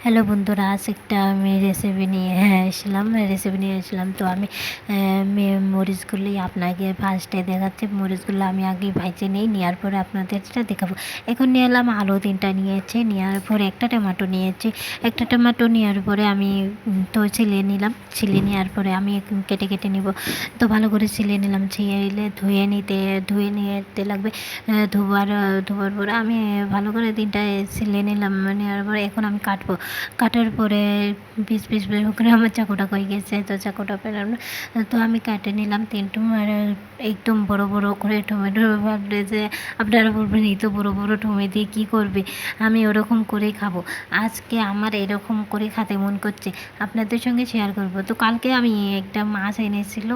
Hello বন্ধুরা, আজ একটা আমি রেসিপি নিয়ে এসেছিলাম। তো আমি মরিচগুলি আপনাকে ফার্স্টে দেখাচ্ছি। মরিচগুলো আমি আগে ভাজে নেওয়ার পরে আপনাদেরটা দেখাবো। এখন নিয়ে এলাম আলু 3টা নিয়েছি, নেওয়ার পরে একটা টমেটো নিয়েছি। একটা টমেটো নেওয়ার পরে আমি তো ছিলে নিলাম। ছিলে নেওয়ার পরে আমি কেটে কেটে নিব। তো ভালো করে ছিলে নিলাম। ছিলে ধুয়ে নিতে লাগবে। ধোবার পরে আমি ভালো করে 3টা ছিলে নিলাম। নেওয়ার পরে এখন আমি কাটবো। কাটার পরে পিস পিস করে আমার চাকুটা হয়ে গেছে। তো চাকুটা পেলাম, তো আমি কাটে নিলাম 3 টমেটো। একদম বড় বড় করে টমেটো। ভাবলে যে আপনারা বলবেন এই তো বড় বড় টমেটো দিয়ে কী করবে, আমি ওরকম করেই খাবো। আজকে আমার এরকম করে খেতে মন করছে, আপনাদের সঙ্গে শেয়ার করব। তো কালকে আমি একটা মাছ এনেছিল,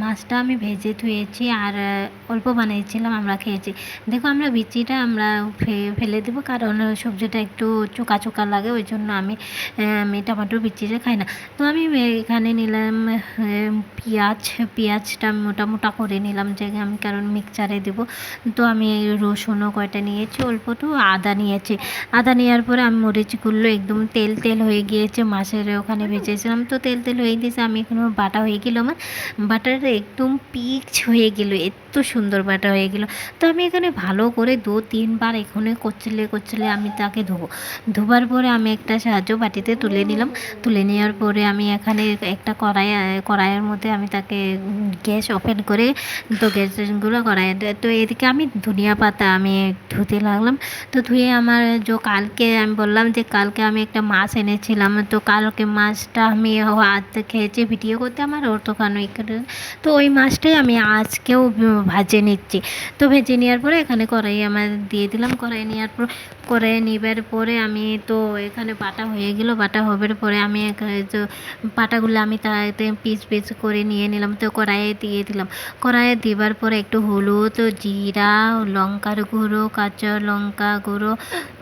মাছটা আমি ভেজে ধুয়েছি আর অল্প বানিয়েছিলাম, আমরা খেয়েছি। দেখো, আমরা বিচিটা আমরা ফেলে দেবো, কারণ সবজিটা একটু চোকা চোকা লাগে, ওই জন্য আমি টমেটোর বিচিটা খাই না। তো আমি এখানে নিলাম পেঁয়াজটা মোটা মোটা করে নিলাম, যে আমি কারণ মিক্সচারে দেবো। তো আমি রসুনও কয়টা নিয়েছি, অল্প তো আদা নিয়েছি। আদা নেওয়ার পরে আমি মরিচগুলো একদম তেল তেল হয়ে গিয়েছে, মাছের ওখানে ভেজেছিলাম তো তেল তেল হয়ে গিয়েছে। আমি এখানে বাটা হয়ে গেল, আমার বাটারটা একদম পিচ হয়ে গেল, এত সুন্দর বাটা হয়ে গেল। তো আমি এখানে ভালো করে 2-3 বার এখানে কচলে আমি তাকে ধোবার পরে আমি একটা বাটিতে তুলে নিলাম। তুলে নেওয়ার পরে আমি এখানে একটা কড়াইয়ের মধ্যে আমি তাকে গ্যাস ওপেন করে, তো গ্যাসগুলো তো এদিকে আমি ধনিয়া পাতা আমি ধুতে লাগলাম। তো ধুয়ে আমার কালকে আমি বললাম যে কালকে আমি একটা মাছ এনেছিলাম, তো কালকে মাছটা আমি খেয়েছি, ভিডিও করতে আমার ওখানে। তো ওই মাছটাই আমি আজকেও ভাজে নিচ্ছি। তো ভেজে নেওয়ার পরে এখানে কড়াই আমার দিয়ে দিলাম। কড়াই নেবার পরে আমি তো এখানে বাটা হয়ে গেল। বাটা হবার পরে আমি পাটাগুলো আমি তাতে পিস পিস করে নিয়ে নিলাম। তো কড়াইয়ে দিয়ে দিলাম। কড়াইয়ে দেবার পরে একটু হলুদ, জিরা, লঙ্কার গুঁড়ো, কাঁচা লঙ্কা গুঁড়ো,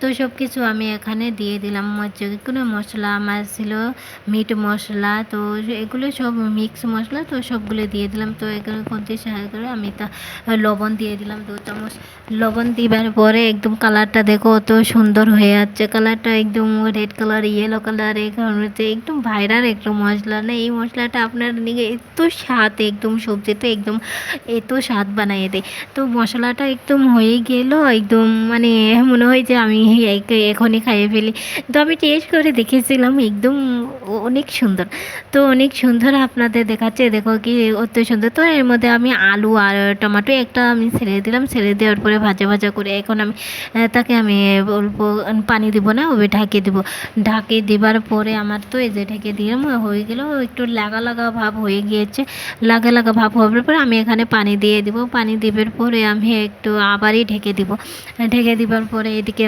তো সব কিছু আমি এখানে দিয়ে দিলাম। যেগুলো মশলা আমার ছিল, মিট মশলা, তো এগুলো সব মিক্স মশলা, তো সবগুলো দিয়ে দিলাম। তো এগুলো করতে সাহায্য করে আমি লবণ দিয়ে দিলাম 2 চামচ। লবণ দিবার পরে একদম কালারটা দেখো অত সুন্দর হয়ে যাচ্ছে, কালারটা একদম রেড কালার, ইয়েলো কালার। এই কারণে একদম ভাইরাল একটু মশলা না, এই মশলাটা আপনার দিকে এত স্বাদ, একদম সবজিতে একদম এত স্বাদ বানিয়ে দেয়। তো মশলাটা একদম হয়ে গেল, একদম মানে মনে হয় যে আমি এখনই খাইয়ে ফেলি। তো আমি টেস্ট করে দেখেছিলাম, একদম অনেক সুন্দর। তো অনেক সুন্দর আপনাদের দেখাচ্ছে, দেখো কি অত সুন্দর। তো এর মধ্যে আমি আলু আর টমেটো একটা আমি ছেড়ে দিলাম। ছেড়ে দেওয়ার পরে ভাজা ভাজা করে এখন আমি তাকে আমি অল্প পানি দিব না, ওই ঢাকে দেবো। ঢাকে দেবার পরে আমার তো এই যে ঢেকে দিলাম, হয়ে গেল। একটু লাগা লাগা ভাব হয়ে গিয়েছে। লাগা লাগা ভাব হওয়ার পরে আমি এখানে পানি দিয়ে দিব। পানি দেবার পরে আমি একটু আবারই ঢেকে দিব। ঢেকে দেবার পরে এদিকে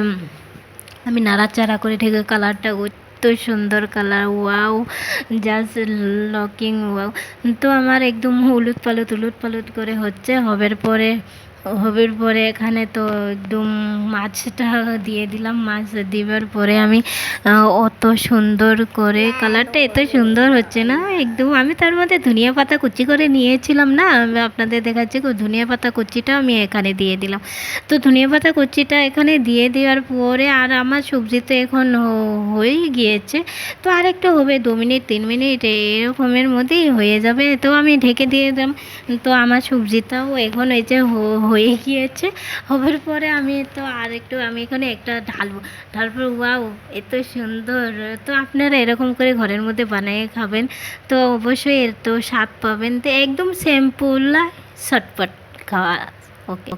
আমি নাড়াচাড়া করে ঢেকে কালারটা এত সুন্দর colour, wow, just locking wow. তো আমার একদম উলট পালট করে হবার পরে এখানে তো একদম মাছটা দিয়ে দিলাম। মাছ দেওয়ার পরে আমি অত সুন্দর করে কালারটা এত সুন্দর হচ্ছে না, একদম। আমি তার মধ্যে ধনিয়া পাতা কুচি করে নিয়েছিলাম না, আমি আপনাদের দেখাচ্ছি। ধনিয়া পাতা কুচিটা আমি এখানে দিয়ে দিলাম। তো ধনিয়া পাতা কুচিটা এখানে দিয়ে দেওয়ার পরে আর আমার সবজি তো এখন হয়েই গিয়েছে। তো আর একটু হবে, 2-3 মিনিট এরকমের মধ্যেই হয়ে যাবে। তো আমি ঢেকে দিয়ে দিলাম। তো আমার সবজিটাও এখন এই যে হয়ে গিয়েছে। হবার পরে আমি তো আর একটু আমি এখানে একটা ঢালবো। ওয়াও, এত সুন্দর। তো আপনারা এরকম করে ঘরের মধ্যে বানিয়ে খাবেন, তো অবশ্যই এর তো স্বাদ পাবেন। তো একদম সিম্পল, শর্টপট খাওয়া। ওকে।